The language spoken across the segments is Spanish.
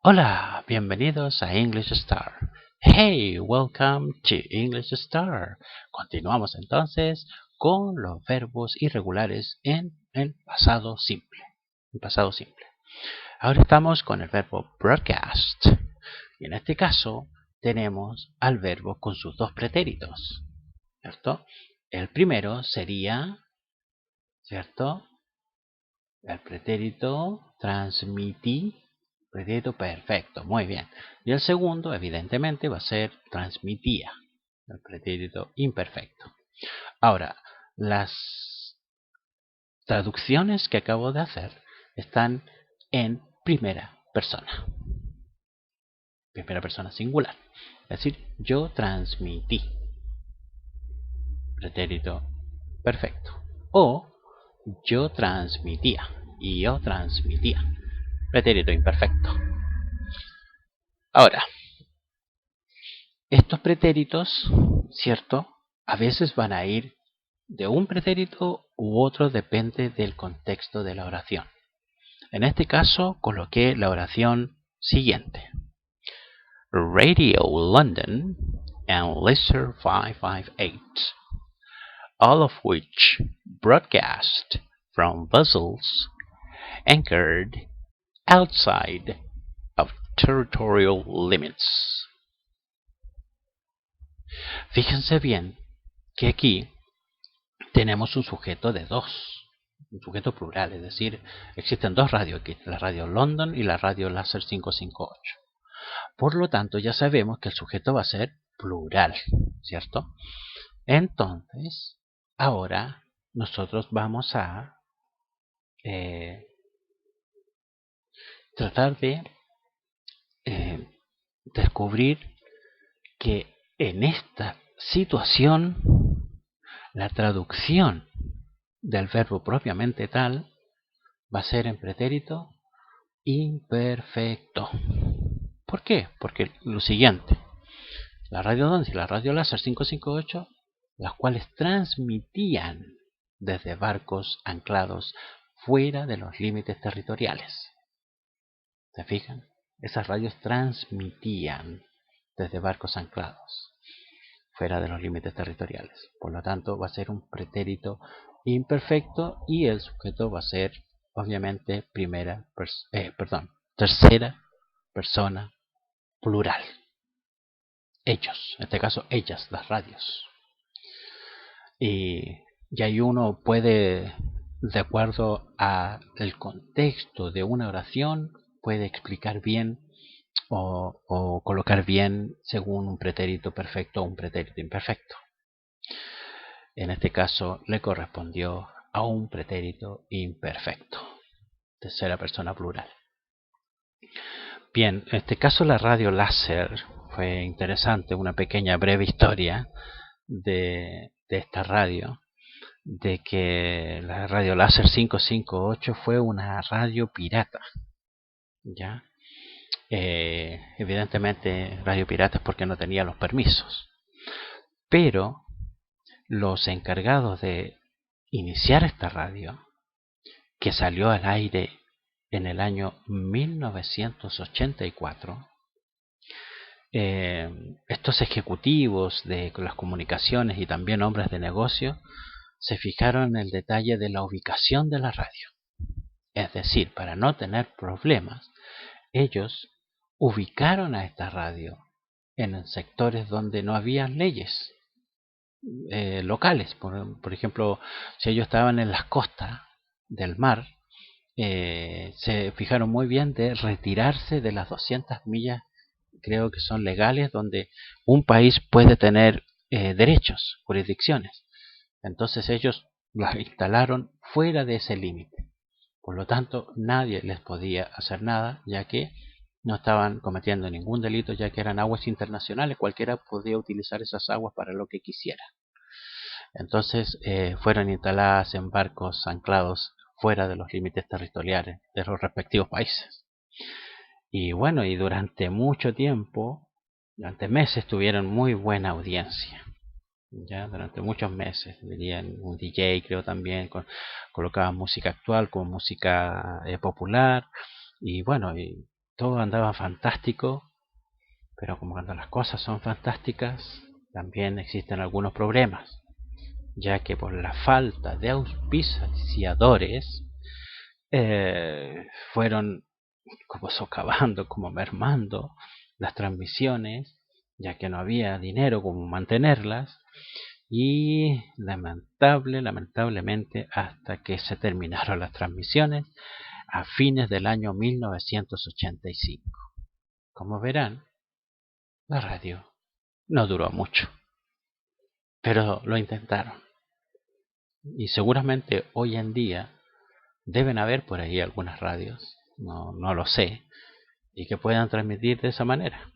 Hola, bienvenidos a English Star. Hey, welcome to English Star. Continuamos entonces con los verbos irregulares en el pasado simple. Ahora estamos con el verbo broadcast. Y en este caso tenemos al verbo con sus dos pretéritos, ¿cierto? El primero sería, ¿cierto? El pretérito transmití. Pretérito perfecto, muy bien. Y el segundo, evidentemente, va a ser transmitía. El pretérito imperfecto. Ahora, las traducciones que acabo de hacer están en primera persona. Primera persona singular. Es decir, yo transmití. Pretérito perfecto. O yo transmitía. Y yo transmitía. Pretérito imperfecto. Ahora, estos pretéritos, ¿cierto? A veces van a ir de un pretérito u otro, depende del contexto de la oración. En este caso, coloqué la oración siguiente. Radio London and Leicester 558, all of which broadcast from vessels anchored outside of territorial limits. Fíjense bien que aquí tenemos un sujeto de dos, un sujeto plural, es decir, existen dos radios aquí, la radio London y la radio Láser 558. Por lo tanto, ya sabemos que el sujeto va a ser plural, ¿cierto? Entonces, ahora nosotros vamos a tratar de descubrir que en esta situación la traducción del verbo propiamente tal va a ser en pretérito imperfecto. ¿Por qué? Porque lo siguiente, la radio London y la radio Láser 558, las cuales transmitían desde barcos anclados fuera de los límites territoriales. ¿Se fijan? Esas radios transmitían desde barcos anclados fuera de los límites territoriales. Por lo tanto, va a ser un pretérito imperfecto y el sujeto va a ser, obviamente, tercera persona plural. Ellos, en este caso, ellas, las radios. Y ahí uno puede, de acuerdo al contexto de una oración, puede explicar bien o colocar bien según un pretérito perfecto o un pretérito imperfecto. En este caso le correspondió a un pretérito imperfecto, tercera persona plural. Bien, en este caso la radio láser fue interesante, una pequeña breve historia de esta radio, de que la radio láser 558 fue una radio pirata, ¿ya? Evidentemente radio pirata es porque no tenía los permisos, pero los encargados de iniciar esta radio, que salió al aire en el año 1984, estos ejecutivos de las comunicaciones y también hombres de negocio se fijaron en el detalle de la ubicación de la radio. Es decir, para no tener problemas, ellos ubicaron a esta radio en sectores donde no había leyes locales. Por ejemplo, si ellos estaban en las costas del mar, se fijaron muy bien de retirarse de las 200 millas, creo que son legales, donde un país puede tener derechos, jurisdicciones. Entonces ellos las instalaron fuera de ese límite. Por lo tanto, nadie les podía hacer nada, ya que no estaban cometiendo ningún delito, ya que eran aguas internacionales, cualquiera podía utilizar esas aguas para lo que quisiera. Entonces fueron instaladas en barcos anclados fuera de los límites territoriales de los respectivos países. Y bueno, y durante mucho tiempo, durante meses, tuvieron muy buena audiencia. Ya durante muchos meses, dirían un DJ, creo también, colocaban música actual con música popular. Y bueno, todo andaba fantástico, pero como cuando las cosas son fantásticas, también existen algunos problemas, ya que por la falta de auspiciadores fueron como socavando, como mermando las transmisiones, ya que no había dinero como mantenerlas, y lamentablemente hasta que se terminaron las transmisiones a fines del año 1985. Como verán, la radio no duró mucho, pero lo intentaron. Y seguramente hoy en día deben haber por ahí algunas radios, no lo sé, y que puedan transmitir de esa manera.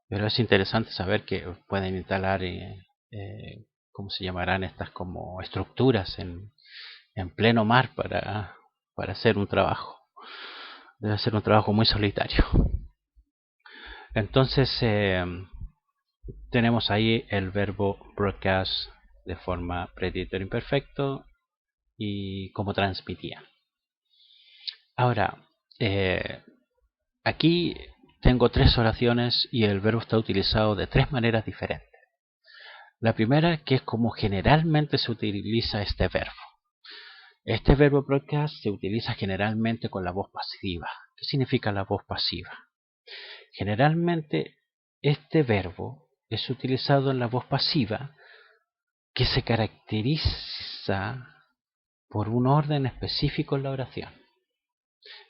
Pero es interesante saber que pueden instalar, ¿cómo se llamarán estas como estructuras en pleno mar para hacer un trabajo? Debe ser un trabajo muy solitario. Entonces tenemos ahí el verbo broadcast de forma pretérito imperfecto y cómo transmitía. Ahora, aquí tengo tres oraciones y el verbo está utilizado de tres maneras diferentes. La primera, que es como generalmente se utiliza este verbo. Este verbo broadcast se utiliza generalmente con la voz pasiva. ¿Qué significa la voz pasiva? Generalmente este verbo es utilizado en la voz pasiva que se caracteriza por un orden específico en la oración.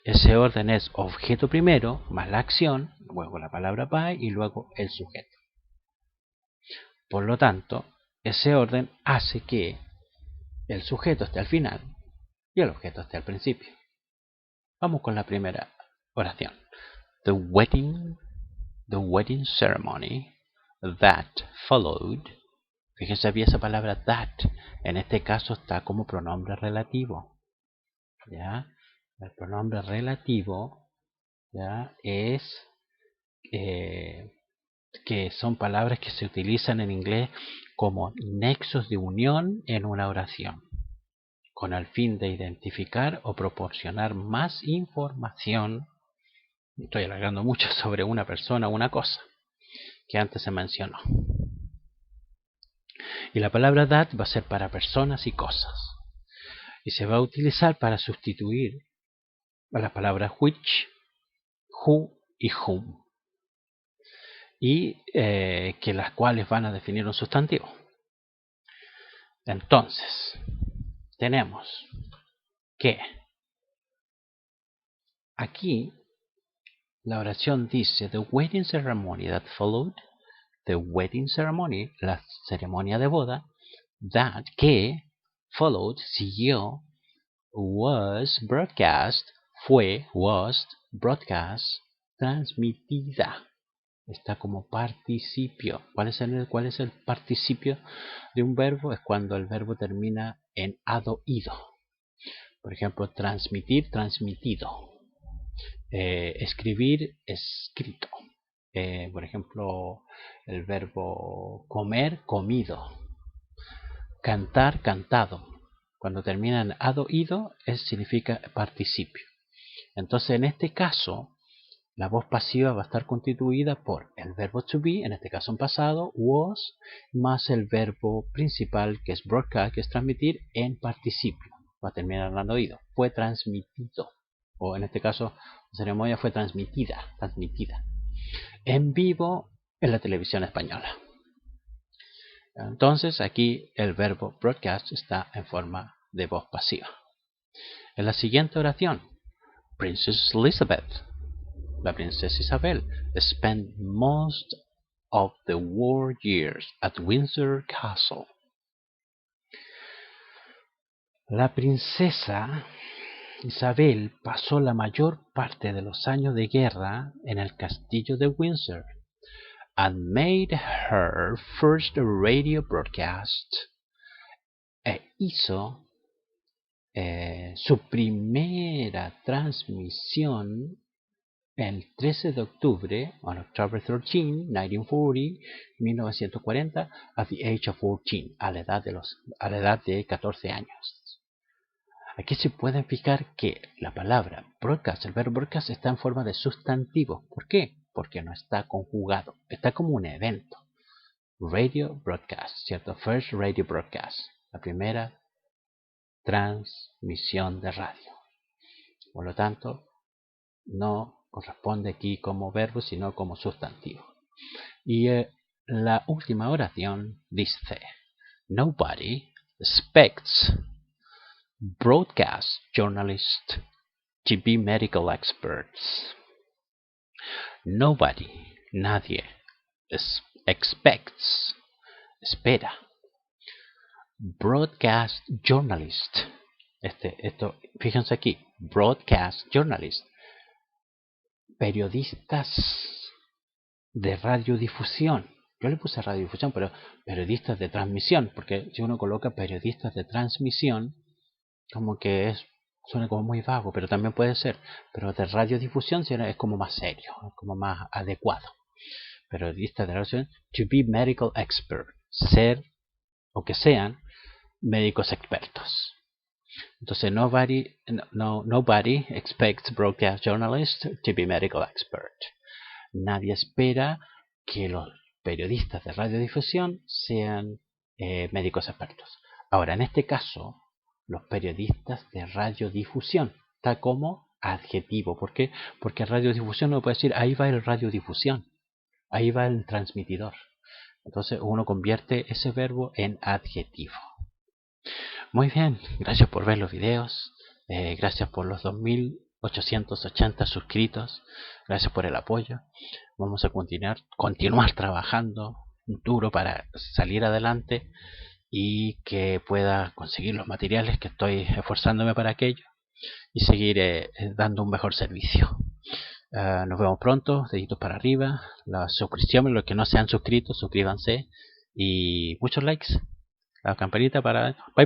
Ese orden es objeto primero, más la acción, luego la palabra by y luego el sujeto. Por lo tanto, ese orden hace que el sujeto esté al final y el objeto esté al principio. Vamos con la primera oración. The wedding ceremony that followed. Fíjense bien esa palabra that. En este caso está como pronombre relativo. ¿Ya? El pronombre relativo, ¿ya?, es que son palabras que se utilizan en inglés como nexos de unión en una oración, con el fin de identificar o proporcionar más información. Estoy alargando mucho sobre una persona o una cosa que antes se mencionó. Y la palabra that va a ser para personas y cosas. Y se va a utilizar para sustituir a las palabras which, who y whom. Y que las cuales van a definir un sustantivo. Entonces, tenemos que aquí la oración dice the wedding ceremony that followed, the wedding ceremony, la ceremonia de boda, that, que, followed, siguió, was broadcast, fue, was broadcast, transmitida. Está como participio. ¿Cuál es el participio de un verbo? Es cuando el verbo termina en ado, ido. Por ejemplo, transmitir, transmitido. Escribir, escrito. Por ejemplo, el verbo comer, comido. Cantar, cantado. Cuando termina en ado, ido, significa participio. Entonces, en este caso, la voz pasiva va a estar constituida por el verbo to be, en este caso en pasado, was, más el verbo principal, que es broadcast, que es transmitir, en participio. Va a terminar en oído. Fue transmitido. O en este caso, la ceremonia fue transmitida. En vivo en la televisión española. Entonces, aquí el verbo broadcast está en forma de voz pasiva. En la siguiente oración, Princess Elizabeth, la princesa Isabel, spent most of the war years at Windsor Castle. La princesa Isabel pasó la mayor parte de los años de guerra en el castillo de Windsor and made her first radio broadcast. Hizo su primera transmisión el 13 de octubre, on October 13, 1940, at the age of 14, a la edad de 14 años. Aquí se pueden fijar que la palabra broadcast, el verbo broadcast, está en forma de sustantivo. ¿Por qué? Porque no está conjugado, está como un evento. Radio broadcast, ¿cierto? First radio broadcast, la primera transmisión de radio. Por lo tanto, no corresponde aquí como verbo, sino como sustantivo. Y la última oración dice: Nobody expects broadcast journalists to be medical experts. Nobody, nadie, expects, espera. Broadcast journalist. Esto, fíjense aquí, broadcast journalist. Periodistas de radiodifusión. Yo le puse radiodifusión, pero periodistas de transmisión, porque si uno coloca periodistas de transmisión, como que suena como muy vago, pero también puede ser. Pero de radiodifusión es como más serio, como más adecuado. Periodistas de radiodifusión, to be medical expert, ser o que sean médicos expertos. Entonces, nobody expects broadcast journalists to be medical expert. Nadie espera que los periodistas de radiodifusión sean médicos expertos. Ahora, en este caso, los periodistas de radiodifusión está como adjetivo. ¿Por qué? Porque radiodifusión no puede decir ahí va el radiodifusión, ahí va el transmitidor. Entonces uno convierte ese verbo en adjetivo. Muy bien, gracias por ver los videos, gracias por los 2880 suscritos, gracias por el apoyo. Vamos a continuar trabajando duro para salir adelante y que pueda conseguir los materiales, que estoy esforzándome para aquello, y seguir dando un mejor servicio. Nos vemos pronto, deditos para arriba, la suscripción, los que no se han suscrito, suscríbanse y muchos likes, la campanita para... Bye bye.